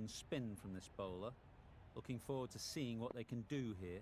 and spin from this bowler. Looking forward to seeing what they can do here.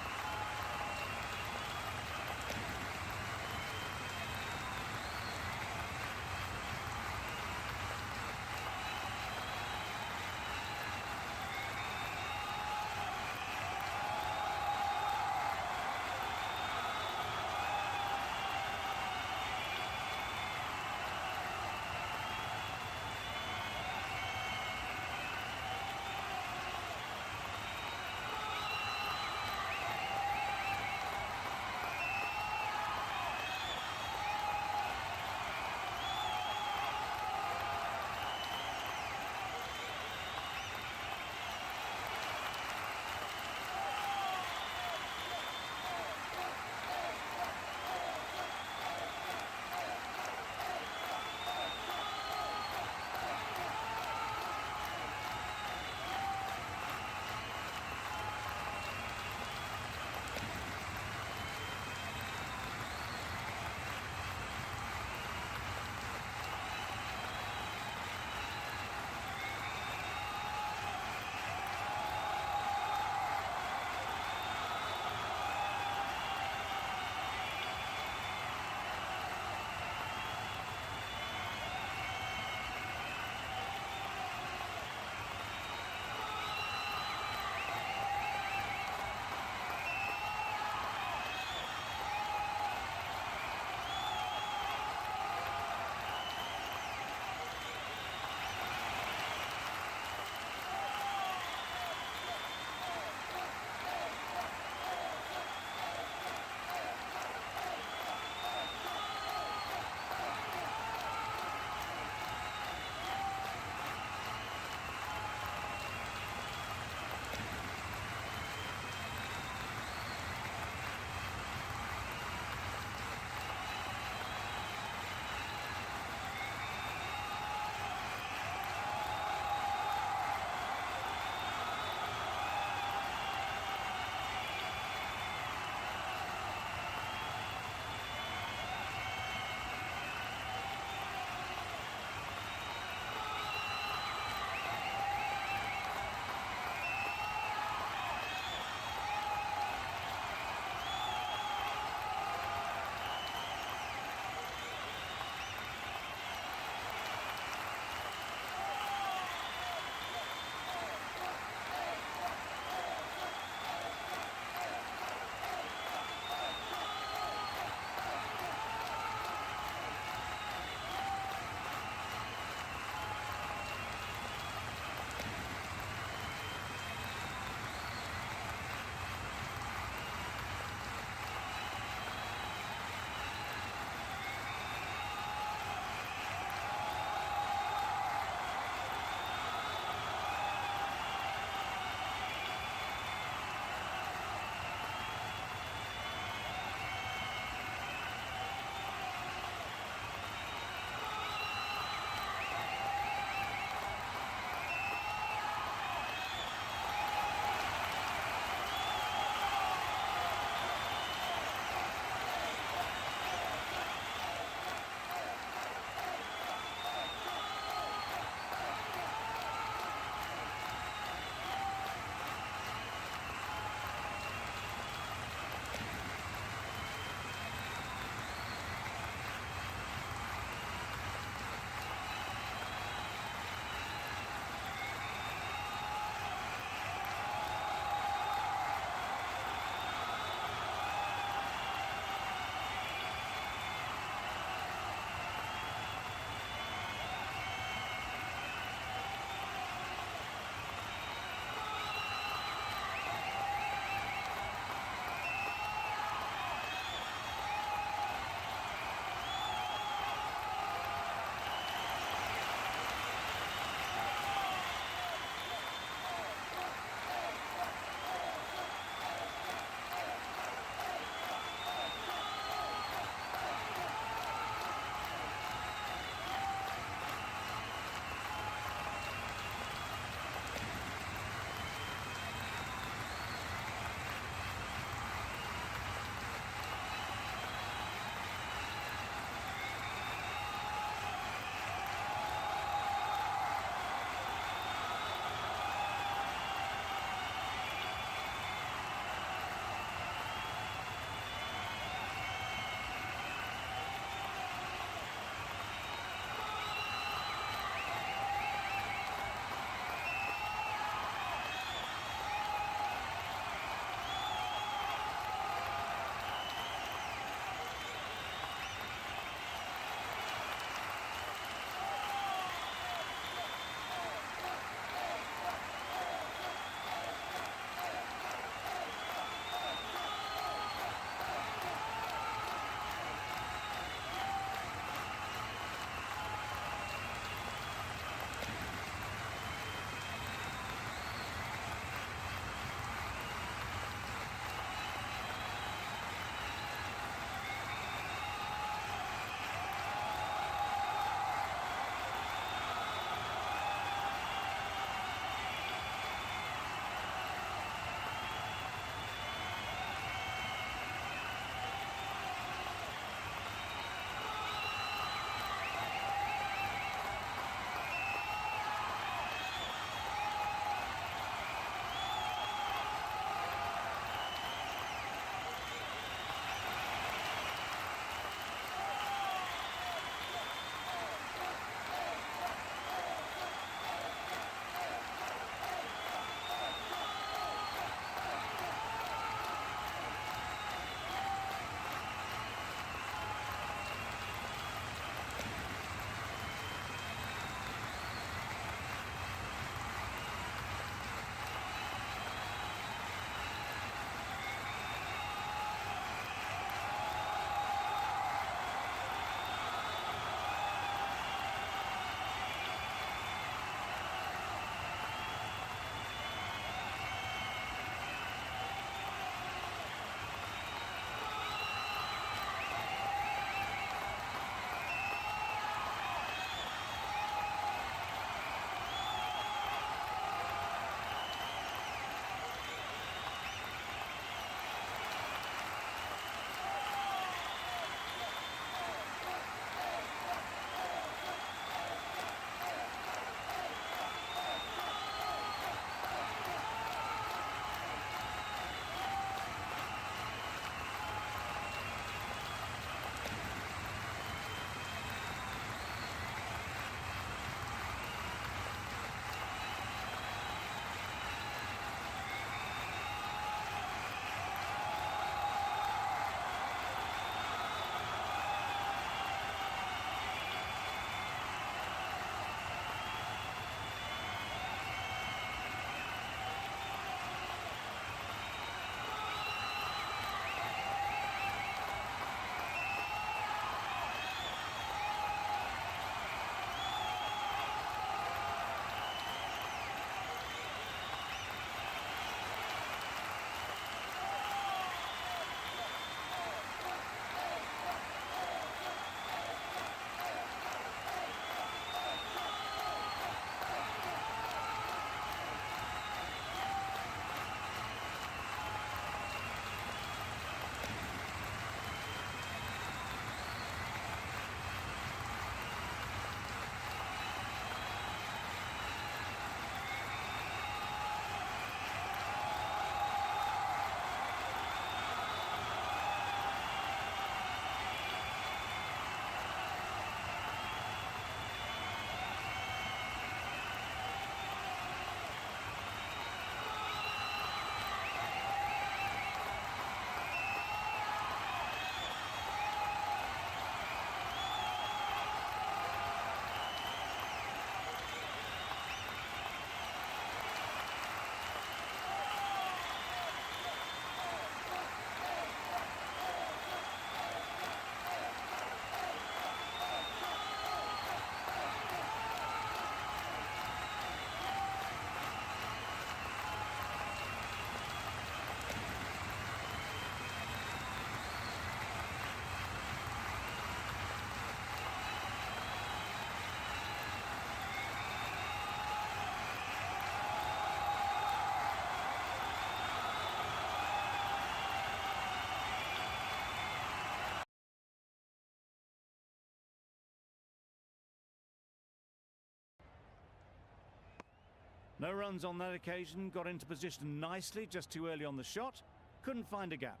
No runs on that occasion, got into position nicely, just too early on the shot, couldn't find a gap.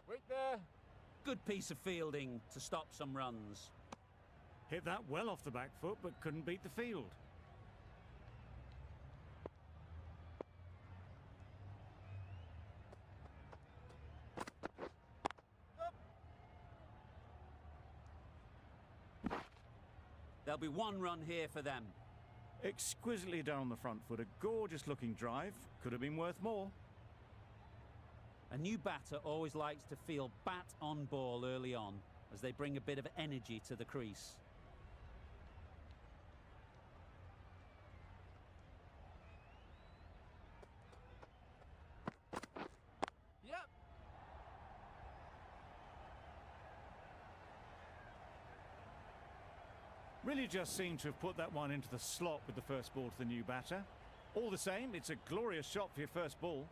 Wait there. Good piece of fielding to stop some runs. Hit that well off the back foot, but couldn't beat the field. There'll be one run here for them. Exquisitely done on the front foot, a gorgeous looking drive, could have been worth more. A new batter always likes to feel bat on ball early on, as they bring a bit of energy to the crease. Yep. Really just seemed to have put that one into the slot with the first ball to the new batter. All the same, it's a glorious shot for your first ball.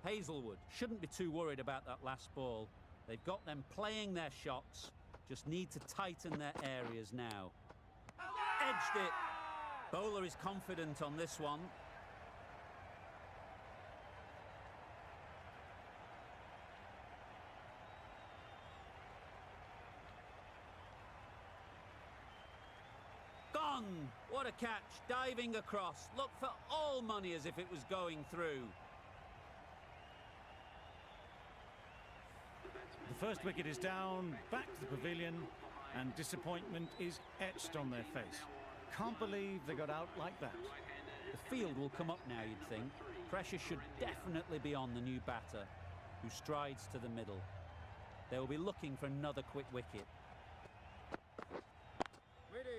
Hazelwood shouldn't be too worried about that last ball. They've got them playing their shots, just need to tighten their areas now. Edged it. Bowler is confident on this one. Gone! What a catch, diving across. Look for all money as if it was going through. The first wicket is down, back to the pavilion, and disappointment is etched on their face. Can't believe they got out like that. The field will come up now, you'd think. Pressure should definitely be on the new batter, who strides to the middle. They will be looking for another quick wicket.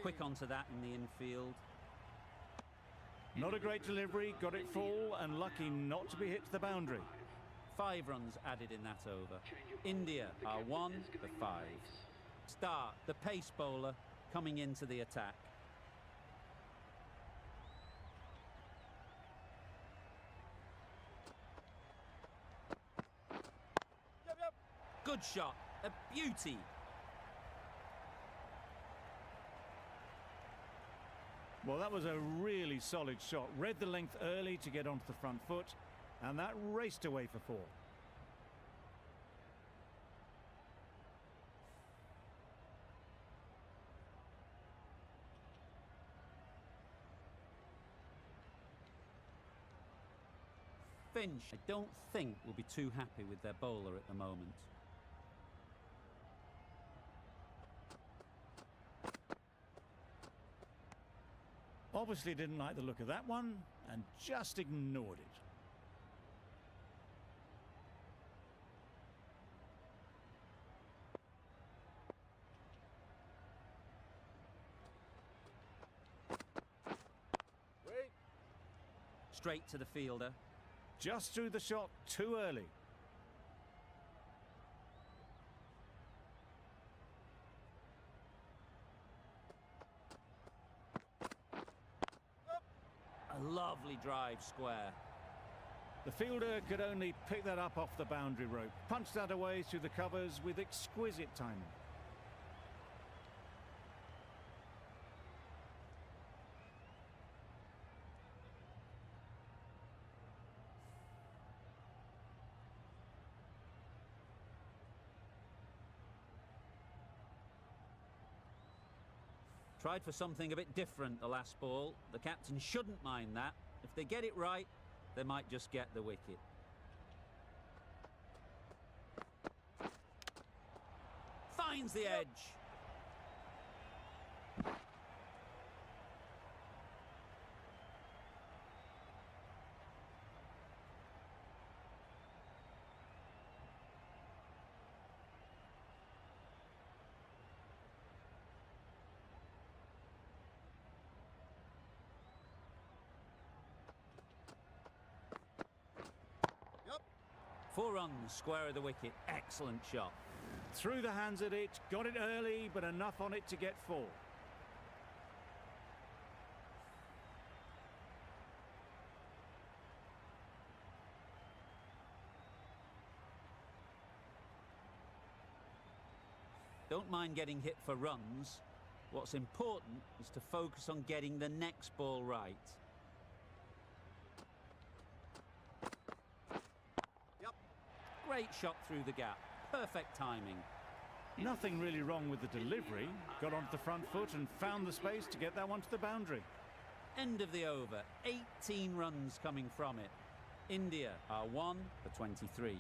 Quick onto that in the infield. Not a great delivery, got it full, and lucky not to be hit to the boundary. 5 runs added in that over. India are 1 for 5. Start, the pace bowler, coming into the attack. Yep. Good shot, a beauty. Well, that was a really solid shot. Read the length early to get onto the front foot, and that raced away for 4. Finch, I don't think, will be too happy with their bowler at the moment. Obviously didn't like the look of that one, and just ignored it. Wait. Straight to the fielder. Just threw the shot too early. A lovely drive square. The fielder could only pick that up off the boundary rope, punched that away through the covers with exquisite timing. Tried for something a bit different the last ball. The captain shouldn't mind that. If they get it right, they might just get the wicket. Finds the edge. Yep. 4 runs, square of the wicket. Excellent shot. Through the hands at it, got it early, but enough on it to get 4. Don't mind getting hit for runs. What's important is to focus on getting the next ball right. Yep. Great shot through the gap. Perfect timing. Nothing really wrong with the delivery. Got onto the front foot and found the space to get that one to the boundary. End of the over. 18 runs coming from it. India are 1 for 23.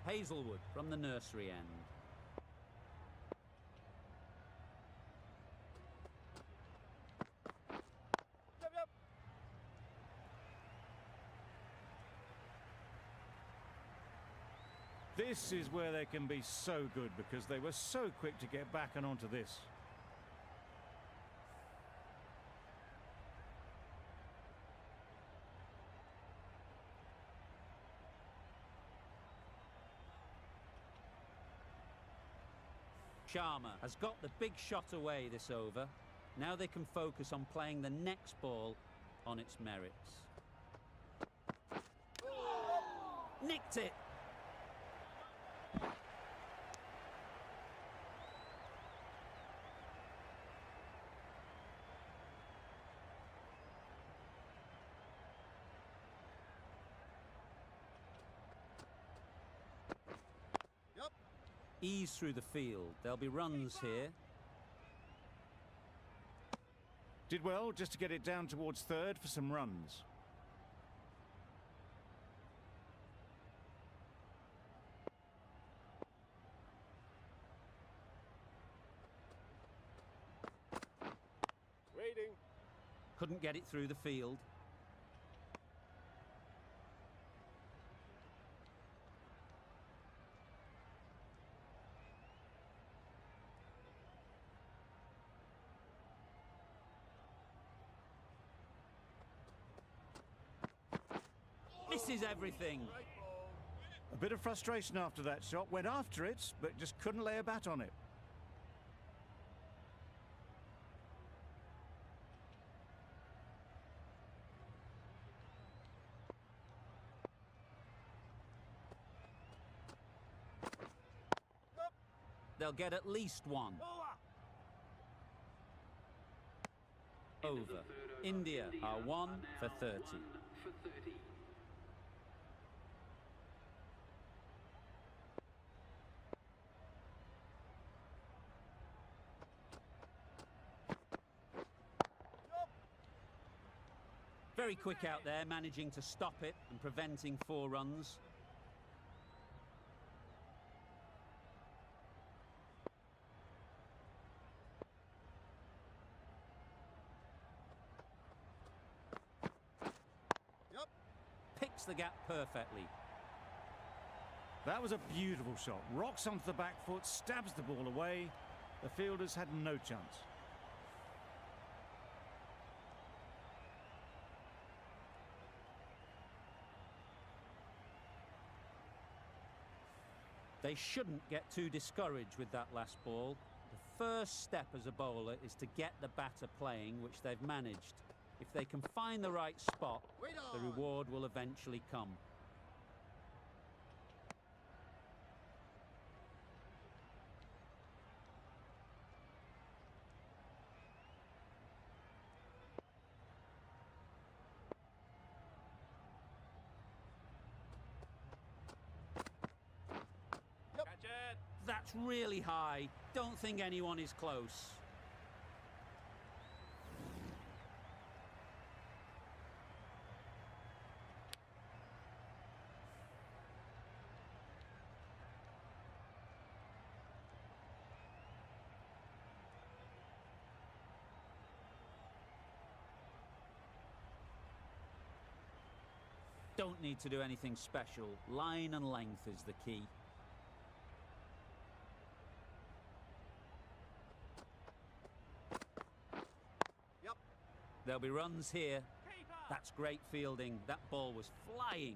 Hazelwood from the nursery end. Yep, yep. This is where they can be so good because they were so quick to get back and onto this. Sharma has got the big shot away this over. Now they can focus on playing the next ball on its merits. Nicked it. Yep. Ease through the field. There'll be runs here. Did well just to get it down towards third for some runs. Waiting. Couldn't get it through the field. Misses everything. Right ball. A bit of frustration after that shot. Went after it, but just couldn't lay a bat on it. Yep. They'll get at least one. Over. India are 1 for 30. Very quick out there, managing to stop it and preventing 4 runs. Yep. Picks the gap perfectly. That was a beautiful shot. Rocks onto the back foot, stabs the ball away. The fielders had no chance. They shouldn't get too discouraged with that last ball. The first step as a bowler is to get the batter playing, which they've managed. If they can find the right spot, the reward will eventually come. Catch it. That's really high. Don't think anyone is close. Don't need to do anything special. Line and length is the key. Yep. There'll be runs here. That's great fielding. That ball was flying.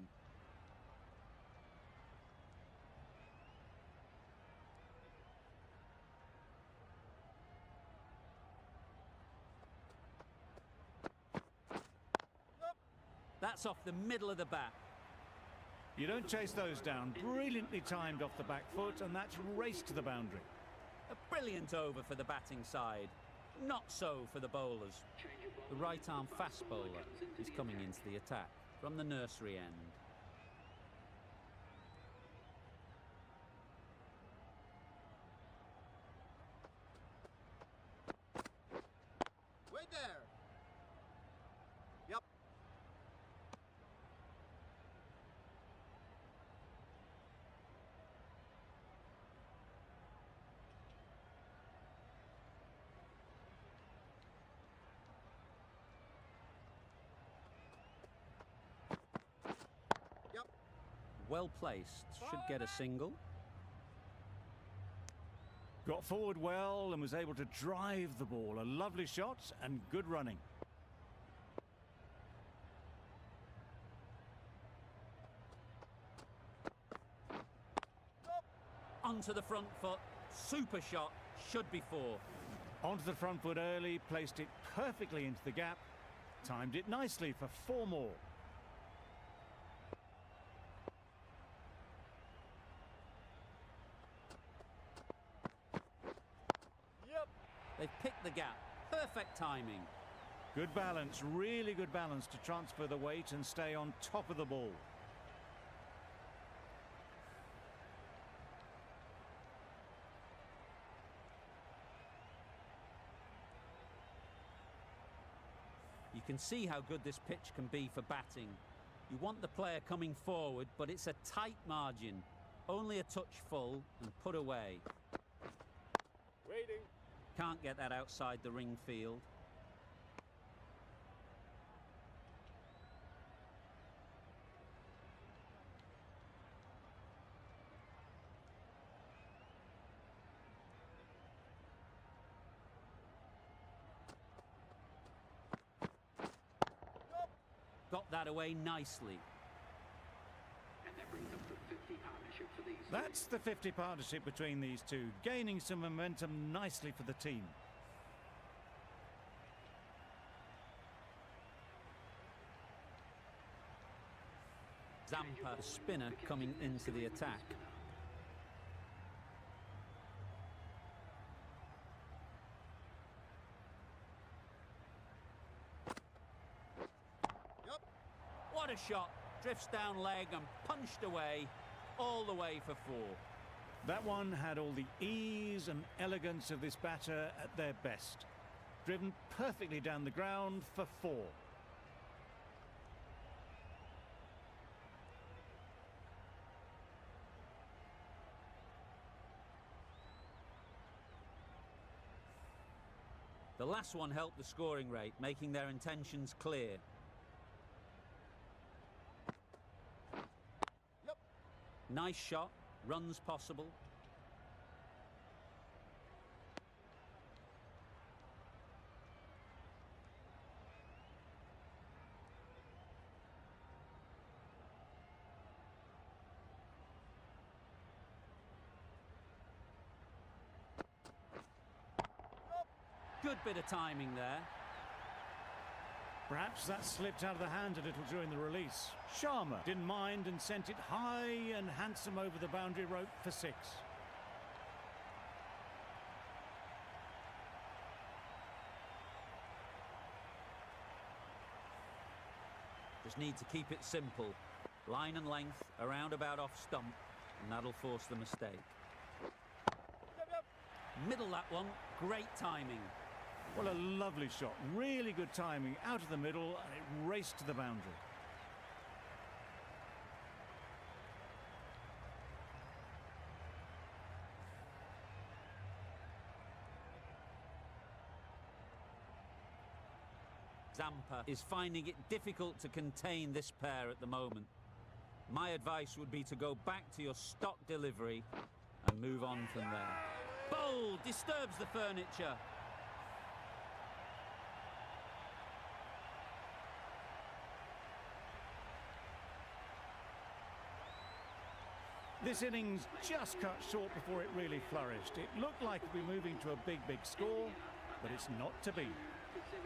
That's off the middle of the bat. You don't chase those down. Brilliantly timed off the back foot, and that's raced to the boundary. A brilliant over for the batting side. Not so for the bowlers. The right-arm fast bowler is coming into the attack from the nursery end. Wait there. Yep. Yep. Well placed. Should get a single. Got forward well and was able to drive the ball. A lovely shot and good running. Onto the front foot. Super shot. Should be four. Onto the front foot early, placed it perfectly into the gap. Timed it nicely for 4 more. Yep. They've picked the gap. Perfect timing. Good balance, really good balance to transfer the weight and stay on top of the ball. You can see how good this pitch can be for batting. You want the player coming forward, but it's a tight margin. Only a touch full and put away. Waiting. Can't get that outside the ring field. Got that away nicely. And that brings up the 50 partnership for these. That's the 50 partnership between these two, gaining some momentum nicely for the team. Zampa, the spinner, coming into the attack. Yep. What a shot. Drifts down leg and punched away, all the way for 4. That one had all the ease and elegance of this batter at their best. Driven perfectly down the ground for 4. The last one helped the scoring rate, making their intentions clear. Yep. Nice shot, runs possible. Good bit of timing there. Perhaps that slipped out of the hand a little during the release. Sharma didn't mind and sent it high and handsome over the boundary rope for 6. Just need to keep it simple. Line and length, around about off stump, and that'll force the mistake. Yep. Middle that one, great timing. Well, a lovely shot. Really good timing out of the middle, and it raced to the boundary. Zampa is finding it difficult to contain this pair at the moment. My advice would be to go back to your stock delivery and move on from there. Bold, disturbs the furniture. This innings just cut short before it really flourished. It looked like it'd be moving to a big score, but it's not to be.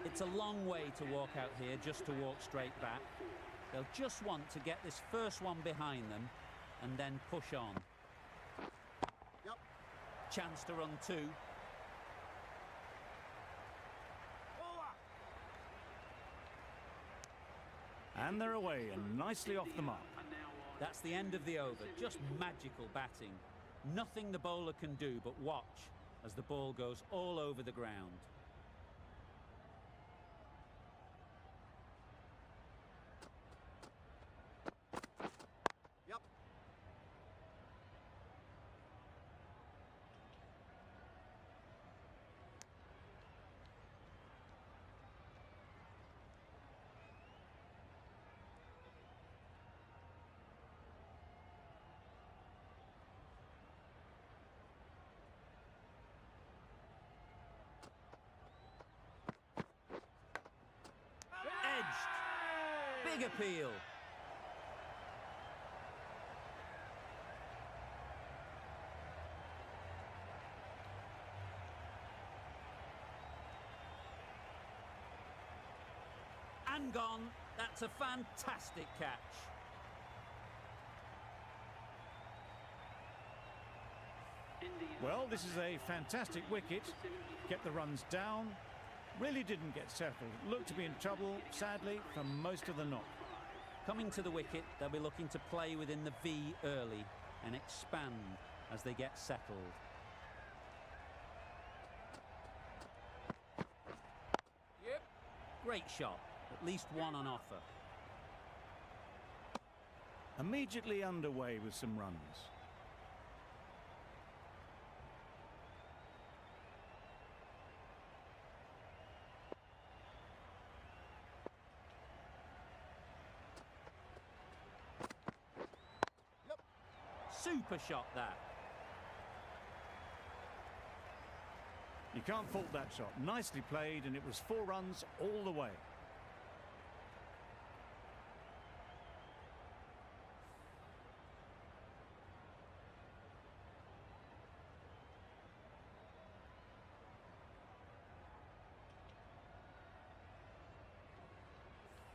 It's a long way to walk out here just to walk straight back. They'll just want to get this first one behind them and then push on. Yep. Chance to run two. And they're away and nicely off the mark. That's the end of the over. Just magical batting. Nothing the bowler can do but watch as the ball goes all over the ground. Yep. Edged. Big appeal. And gone. That's a fantastic catch. Well, this is a fantastic wicket. Kept the runs down. Really didn't get settled. Looked to be in trouble, sadly, for most of the knock. Coming to the wicket, they'll be looking to play within the V early and expand as they get settled. Yep. Great shot. At least one on offer. Immediately underway with some runs. Super shot that. You can't fault that shot. Nicely played, and it was 4 runs all the way.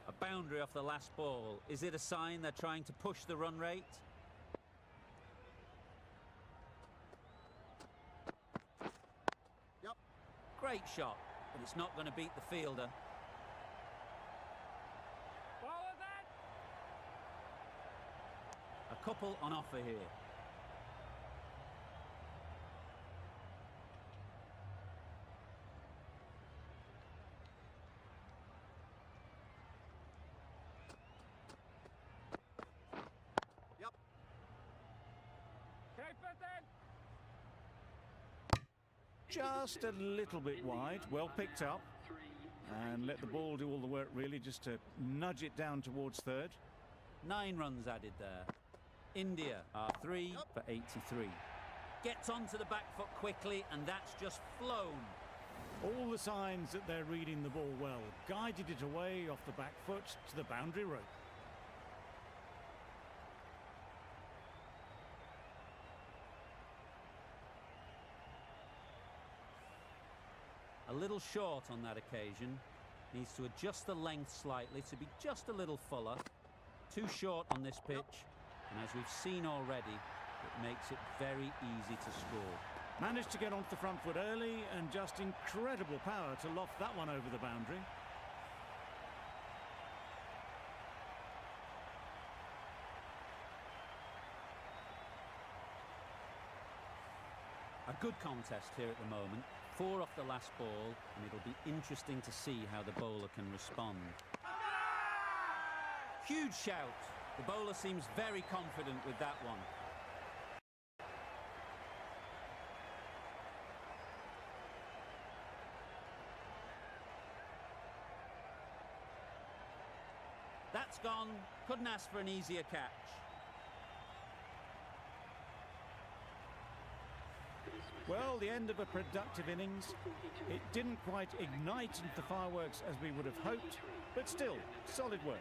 A boundary off the last ball. Is it a sign they're trying to push the run rate? Yep. Great shot, but it's not going to beat the fielder. Follow that. A couple on offer here. Yep. Okay, then. Just a little bit wide. Well picked up. And let the ball do all the work, really, just to nudge it down towards third. 9 runs added there. India are 3 for 83. Gets onto the back foot quickly, and that's just flown. All the signs that they're reading the ball well. Guided it away off the back foot to the boundary rope. A little short on that occasion. Needs to adjust the length slightly to be just a little fuller. Too short on this pitch. And as we've seen already, it makes it very easy to score. Managed to get onto the front foot early, and just incredible power to loft that one over the boundary. A good contest here at the moment. 4 off the last ball, and it'll be interesting to see how the bowler can respond. Huge shout. The bowler seems very confident with that one. That's gone. Couldn't ask for an easier catch. Well, the end of a productive innings. It didn't quite ignite into the fireworks as we would have hoped, but still, solid work.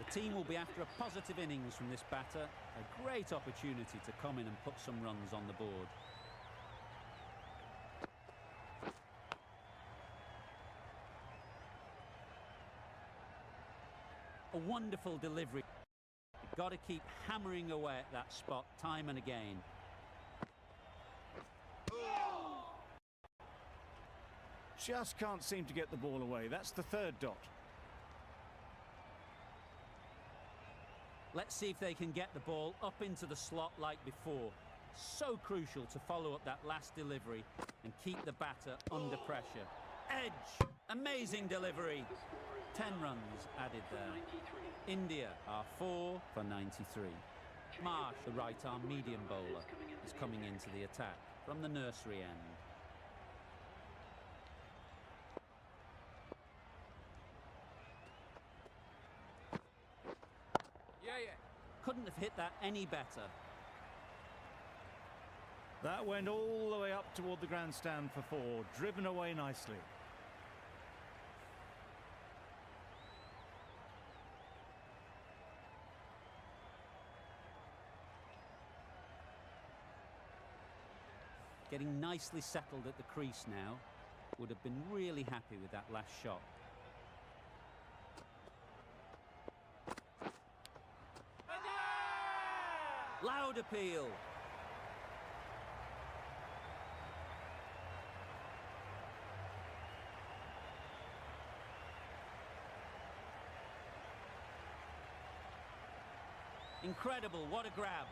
The team will be after a positive innings from this batter. A great opportunity to come in and put some runs on the board. A wonderful delivery. You've got to keep hammering away at that spot time and again. Just can't seem to get the ball away. That's the third dot. Let's see if they can get the ball up into the slot like before. So crucial to follow up that last delivery and keep the batter under pressure. Edge! Amazing delivery. 10 runs added there. India are 4 for 93. Marsh, the right-arm medium bowler, is coming into the attack from the nursery end. Couldn't have hit that any better. That went all the way up toward the grandstand for 4, driven away nicely. Getting nicely settled at the crease now. Would have been really happy with that last shot. Loud appeal. Incredible, what a grab.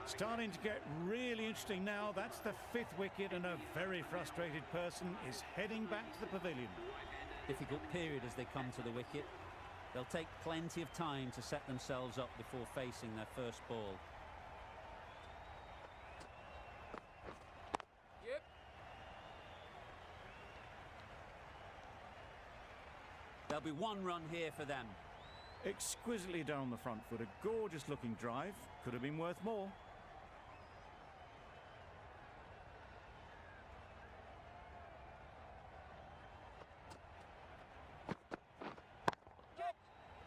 Starting to get really interesting now. That's the 5th wicket, and a very frustrated person is heading back to the pavilion. Difficult period as they come to the wicket. They'll take plenty of time to set themselves up before facing their first ball. Yep. There'll be 1 run here for them. Exquisitely done on the front foot. A gorgeous looking drive. Could have been worth more.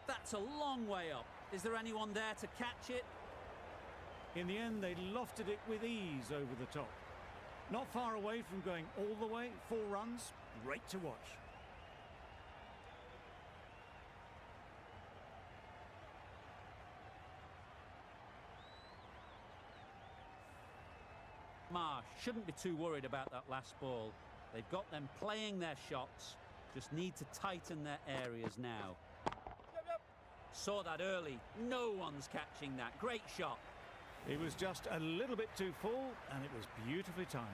That's a long way up. Is there anyone there to catch it? In the end, they lofted it with ease over the top. Not far away from going all the way. 4 runs. Great to watch. Marsh shouldn't be too worried about that last ball. They've got them playing their shots. Just need to tighten their areas now. Saw that early. No one's catching that. Great shot. It was just a little bit too full, and it was beautifully timed.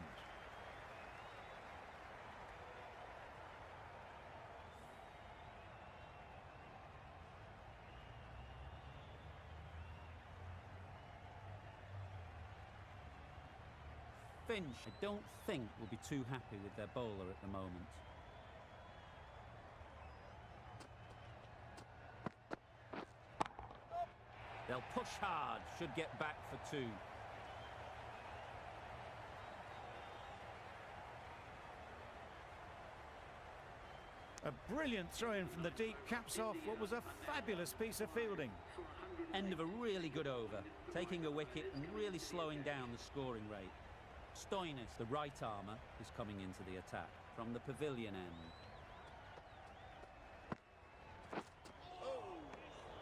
Finch, I don't think, will be too happy with their bowler at the moment. They'll push hard, should get back for 2. A brilliant throw-in from the deep caps off what was a fabulous piece of fielding. End of a really good over, taking a wicket and really slowing down the scoring rate. Stoinis, the right armour, is coming into the attack from the pavilion end.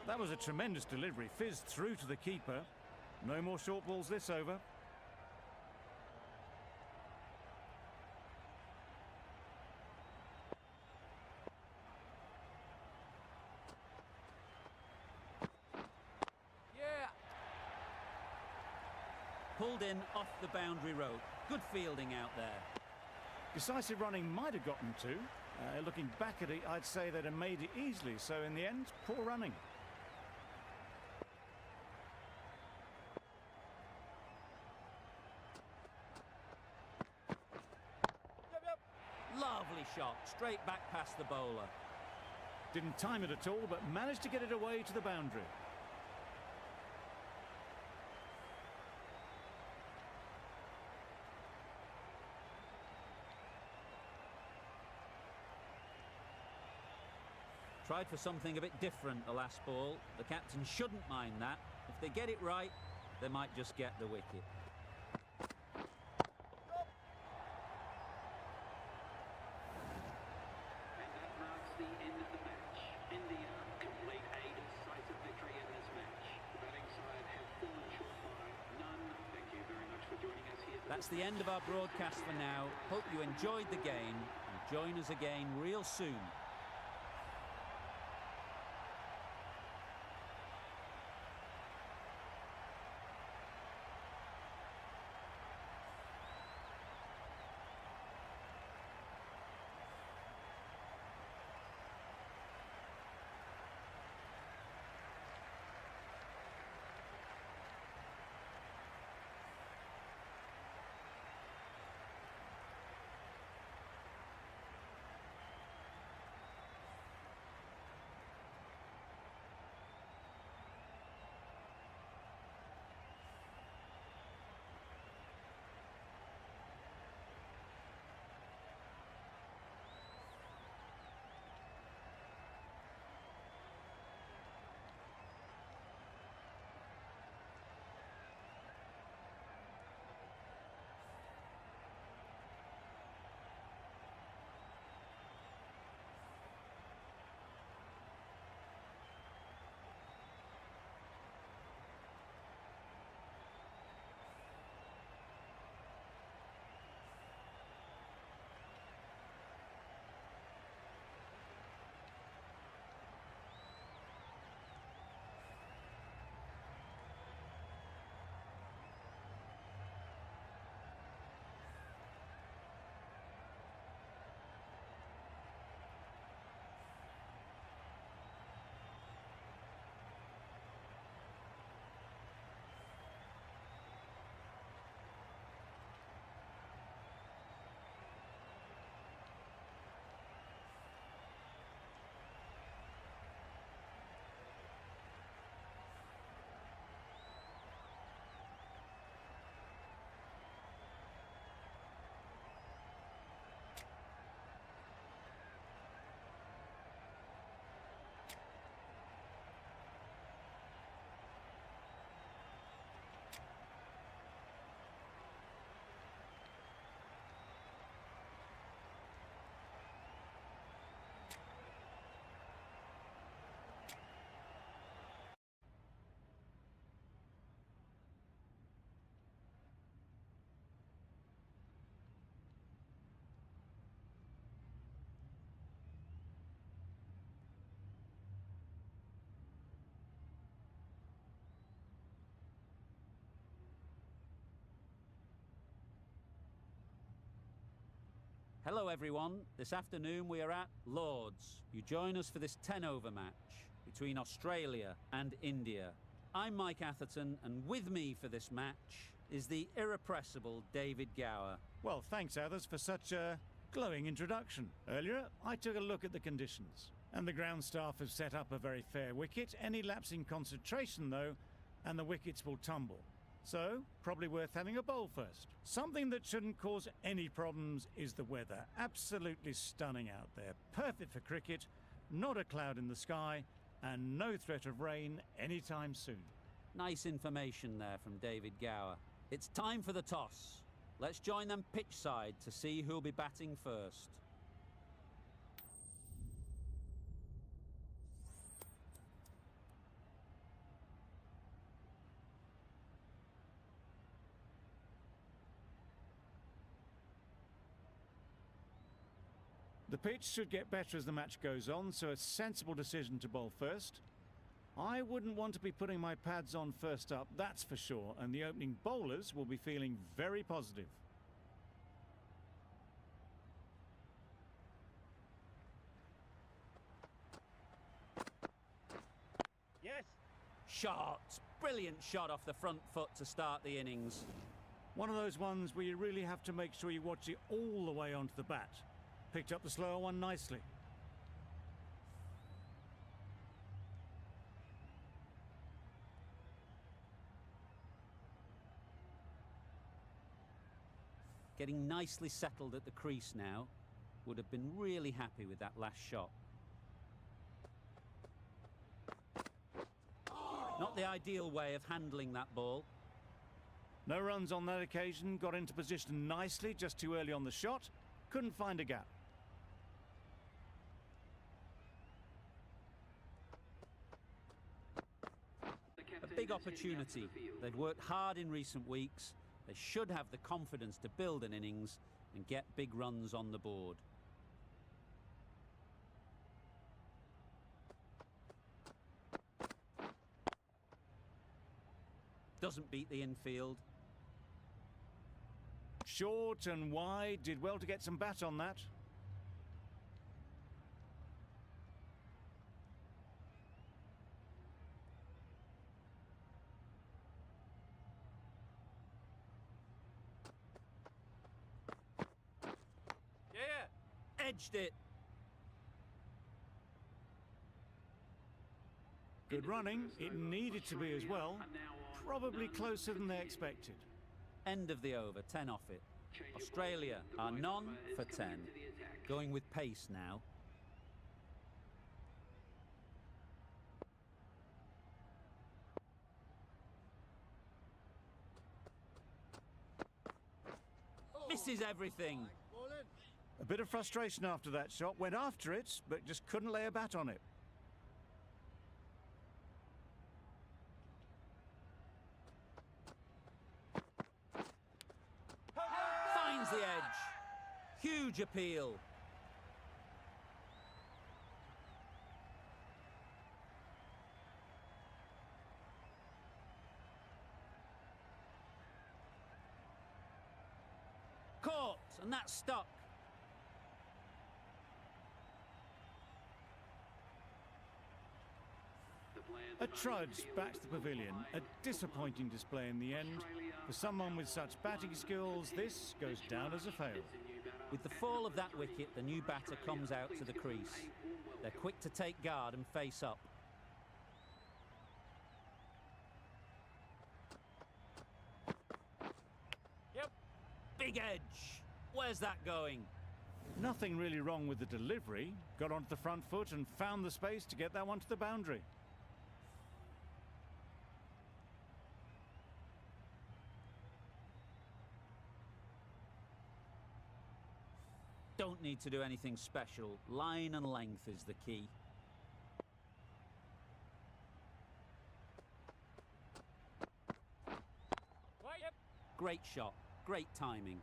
That was a tremendous delivery. Fizzed through to the keeper. No more short balls this over. Yeah. Pulled in off the boundary rope. Good fielding out there. Decisive running might have gotten 2. Looking back at it, I'd say they'd have made it easily. So in the end, poor running. Lovely shot, straight back past the bowler. Didn't time it at all, but managed to get it away to the boundary. Tried for something a bit different the last ball. The captain shouldn't mind that. If they get it right, they might just get the wicket. That's the end of our broadcast for now. Hope you enjoyed the game and join us again real soon. Hello everyone, this afternoon we are at Lord's. You join us for this 10-over match between Australia and India. I'm Mike Atherton, and with me for this match is the irrepressible David Gower. Well, thanks, Athers, for such a glowing introduction. Earlier, I took a look at the conditions, and the ground staff have set up a very fair wicket. Any lapse in concentration, though, and the wickets will tumble. So, probably worth having a bowl first. Something that shouldn't cause any problems is the weather. Absolutely stunning out there. Perfect for cricket, not a cloud in the sky, and no threat of rain anytime soon. Nice information there from David Gower. It's time for the toss. Let's join them pitch side to see who'll be batting first. The pitch should get better as the match goes on, so a sensible decision to bowl first. I wouldn't want to be putting my pads on first up, that's for sure, and the opening bowlers will be feeling very positive. Yes. Shot! Brilliant shot off the front foot to start the innings. One of those ones where you really have to make sure you watch it all the way onto the bat. Picked up the slower one nicely. Getting nicely settled at the crease now. Would have been really happy with that last shot. Not the ideal way of handling that ball. No runs on that occasion, got into position nicely, just too early on the shot. Couldn't find a gap. A big opportunity. They've worked hard in recent weeks, They should have the confidence to build an innings and get big runs on the board. Doesn't beat the infield. Short and wide, did well to get some bat on that. Yeah. Edged it. Good running, it needed to be as well. Probably closer than they expected. End of the over, 10 off it. Australia are none for 10. Going with pace now. Misses everything. Ball in. A bit of frustration after that shot, went after it, but just couldn't lay a bat on it. Finds the edge. Huge appeal. Caught, and that's stuck. A trudge back to the pavilion, a disappointing display in the end. For someone with such batting skills, this goes down as a fail. With the fall of that wicket, the new batter comes out to the crease. They're quick to take guard and face up. Yep. Big edge. Where's that going? Nothing really wrong with the delivery. Got onto the front foot and found the space to get that one to the boundary. Don't need to do anything special. Line and length is the key. Right, yep. Great shot. Great timing.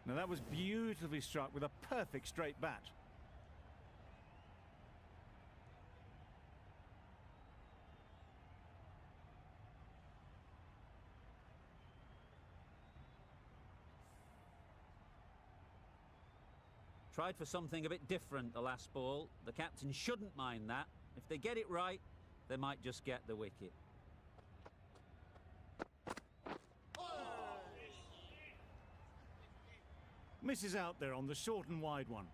Now that was beautifully struck with a perfect straight bat. Tried for something a bit different the last ball. The captain shouldn't mind that. If they get it right, they might just get the wicket. Misses out there on the short and wide one.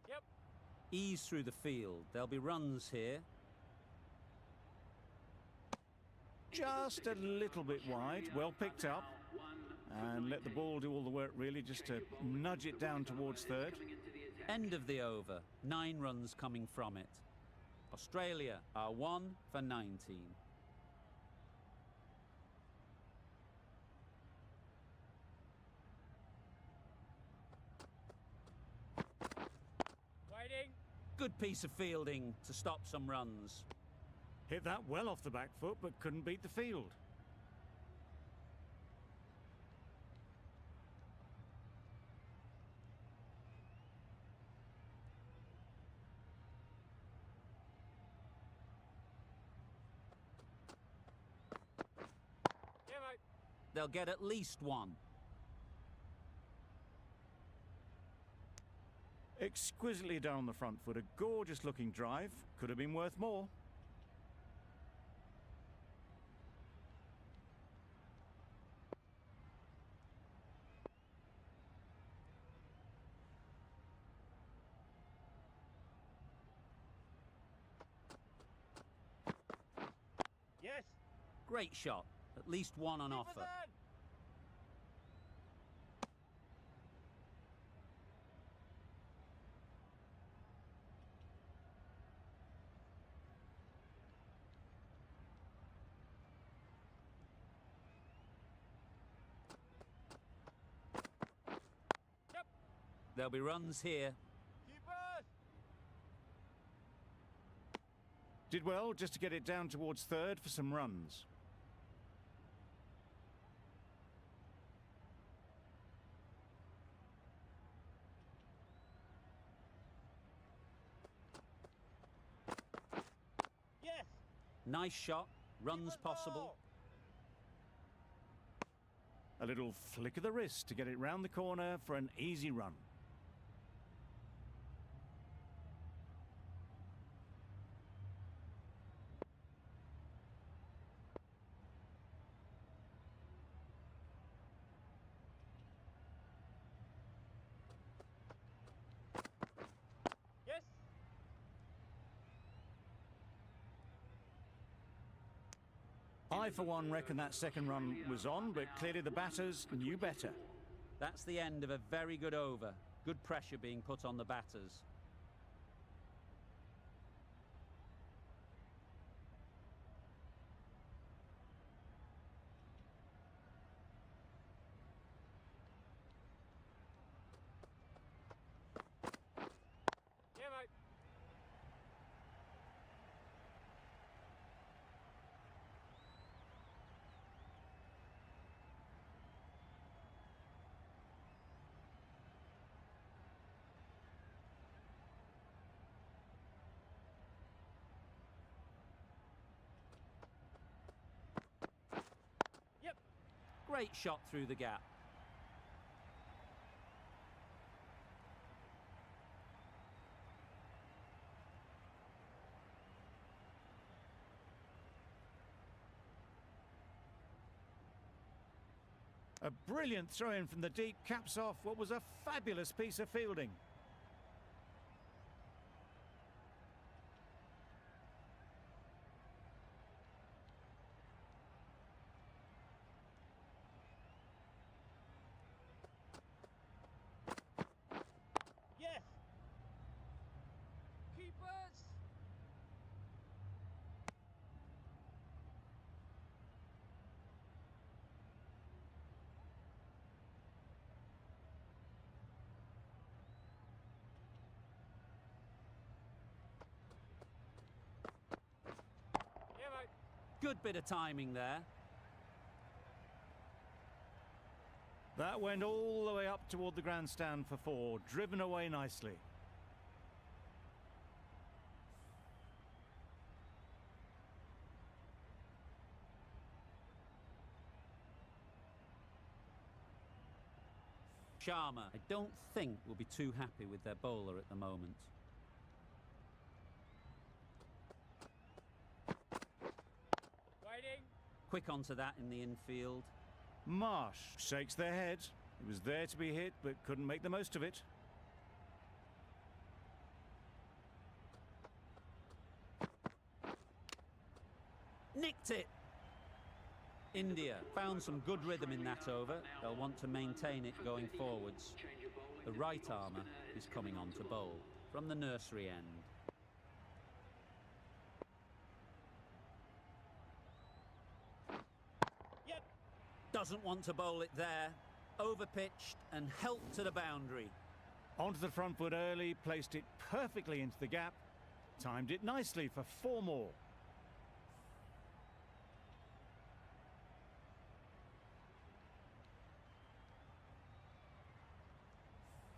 Yep. Ease through the field. There'll be runs here. Just a little bit wide, well picked up. And let the ball do all the work really, just to nudge it down towards third. End of the over. 9 runs coming from it. Australia are 1 for 19. Waiting. Good piece of fielding to stop some runs. Hit that well off the back foot, but couldn't beat the field. Yeah, mate. They'll get at least 1. Exquisitely down the front foot, a gorgeous looking drive. Could have been worth more. Yes. Great shot. At least 1 on offer. There'll be runs here. Keepers! Did well just to get it down towards third for some runs. Yes! Nice shot. Runs Keep the possible. ball. A little flick of the wrist to get it round the corner for an easy run. Yes! I, for one, reckon that second run was on, but clearly the batters knew better. That's the end of a very good over. Good pressure being put on the batters. Yeah, mate. Yep. Great shot through the gap. A brilliant throw-in from the deep caps off what was a fabulous piece of fielding. Yes! Keepers! Yeah, mate. Good bit of timing there. That went all the way up toward the grandstand for four, driven away nicely. Sharma, I don't think will be too happy with their bowler at the moment. Waiting. Quick onto that in the infield. Marsh shakes their head. It was there to be hit, but couldn't make the most of it. Nicked it! India found some good rhythm in that over. They'll want to maintain it going forwards. The right armour is coming on to bowl from the nursery end. Yep. Doesn't want to bowl it there. Overpitched and helped to the boundary. Onto the front foot early, placed it perfectly into the gap. Timed it nicely for four more.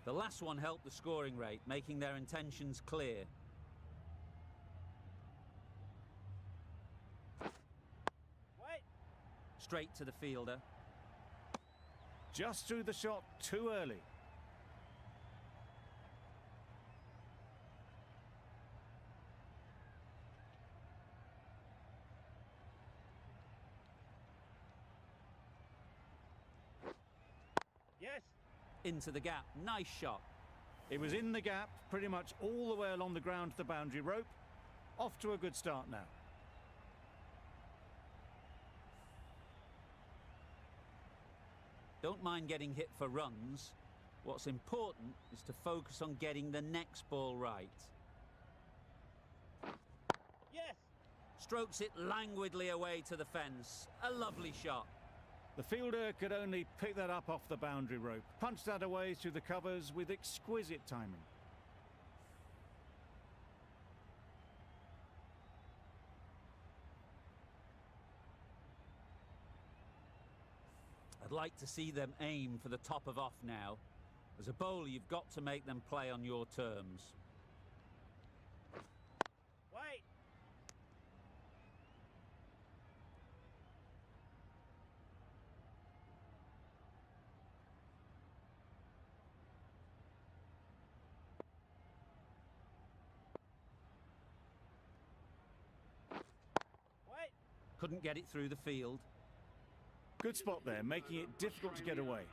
The last one helped the scoring rate, making their intentions clear. Wait. Straight to the fielder. Just threw the shot too early. Yes. Into the gap. Nice shot. It was in the gap, pretty much all the way along the ground to the boundary rope. Off to a good start now. Don't mind getting hit for runs. What's important is to focus on getting the next ball right. Yes. Strokes it languidly away to the fence. A lovely shot. The fielder could only pick that up off the boundary rope, punch that away through the covers with exquisite timing. I'd like to see them aim for the top of off now. As a bowler, you've got to make them play on your terms. Wait. Wait. Couldn't get it through the field. Good spot there, making it difficult to get away.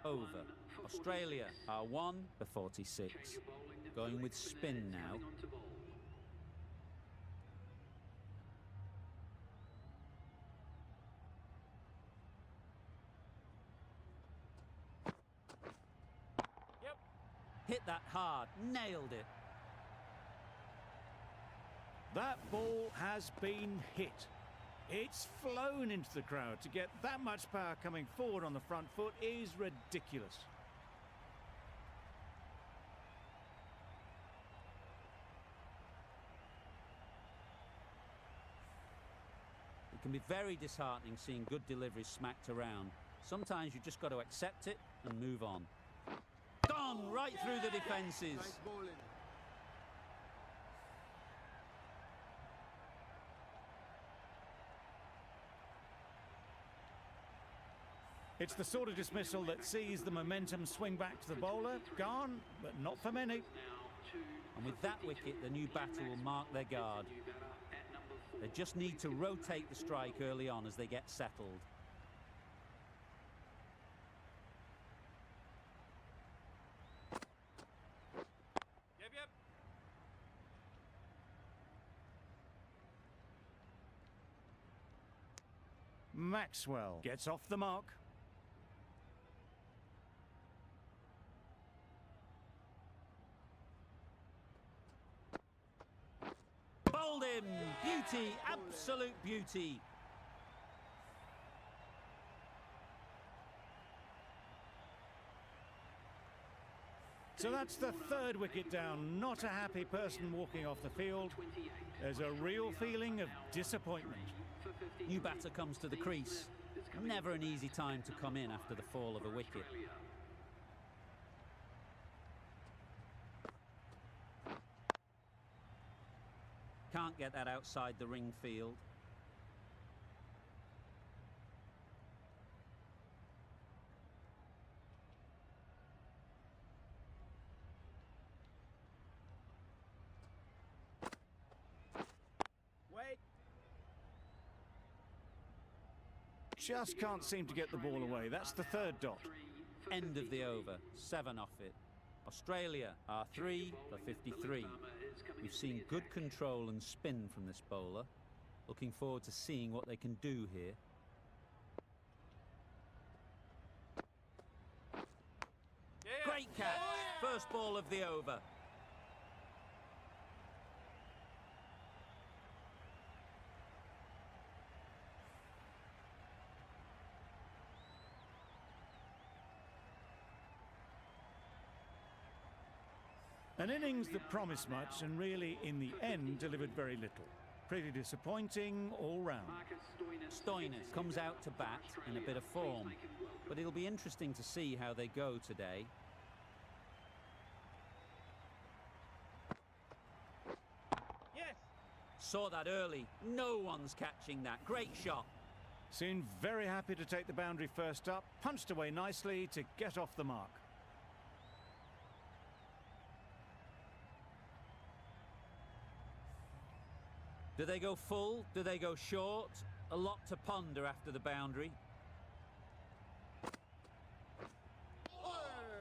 Over. Australia are 1 for 46. Going with spin now. Yep. Hit that hard. Nailed it. That ball has been hit. It's flown into the crowd. To get that much power coming forward on the front foot is ridiculous. It can be very disheartening seeing good deliveries smacked around. Sometimes you just got to accept it and move on. Gone right through the defences. Nice bowling. It's the sort of dismissal that sees the momentum swing back to the bowler. Gone, but not for many. And with that wicket, the new batter will mark their guard. They just need to rotate the strike early on as they get settled. Yep, yep. Maxwell gets off the mark. Bowled him! Beauty! Absolute beauty! So that's the third wicket down. Not a happy person walking off the field. There's a real feeling of disappointment. New batter comes to the crease. Never an easy time to come in after the fall of a wicket. Can't get that outside the ring field. Wait. Just can't seem to get the ball away. That's the third dot. End of the over. 7 off it. Australia are 3 for 53. We've seen good control and spin from this bowler. Looking forward to seeing what they can do here. Yeah. Great catch. First ball of the over. An innings that promised much and really, in the end, delivered very little. Pretty disappointing all round. Stoinis comes out to bat in a bit of form, but it'll be interesting to see how they go today. Yes. Saw that early. No one's catching that. Great shot. Seemed very happy to take the boundary first up. Punched away nicely to get off the mark. Do they go full? Do they go short? A lot to ponder after the boundary.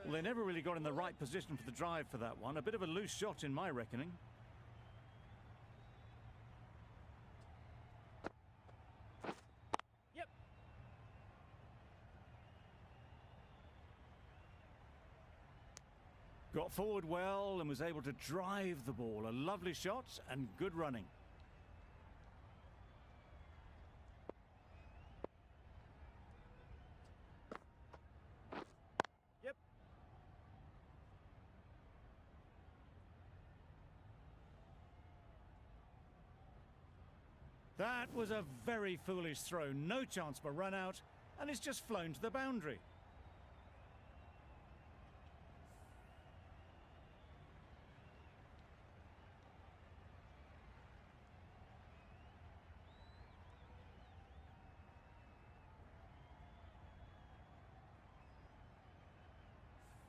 Well, they never really got in the right position for the drive for that one. A bit of a loose shot in my reckoning. Yep. Got forward well and was able to drive the ball. A lovely shot and good running. That was a very foolish throw. No chance for run out, and it's just flown to the boundary.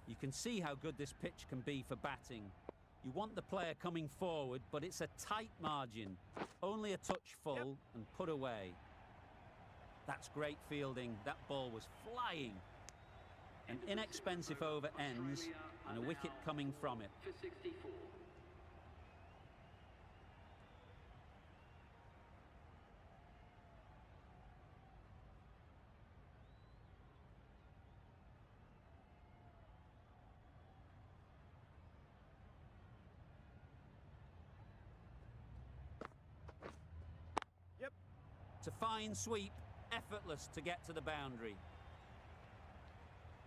You can see how good this pitch can be for batting. You want the player coming forward, but it's a tight margin. Only a touch full and put away. That's great fielding. That ball was flying. An inexpensive over ends and a wicket coming from it. For 64. Yep. It's a fine sweep, effortless to get to the boundary.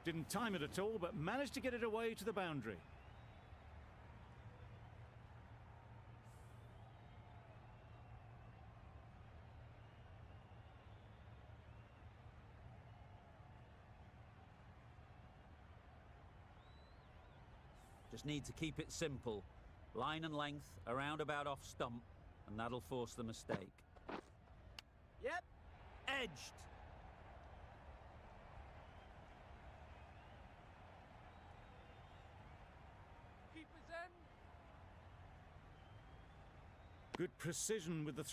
Didn't time it at all, but managed to get it away to the boundary. Just need to keep it simple. Line and length, around about off stump, and that'll force the mistake. Yep. Edged. Keeper's end. Good precision with the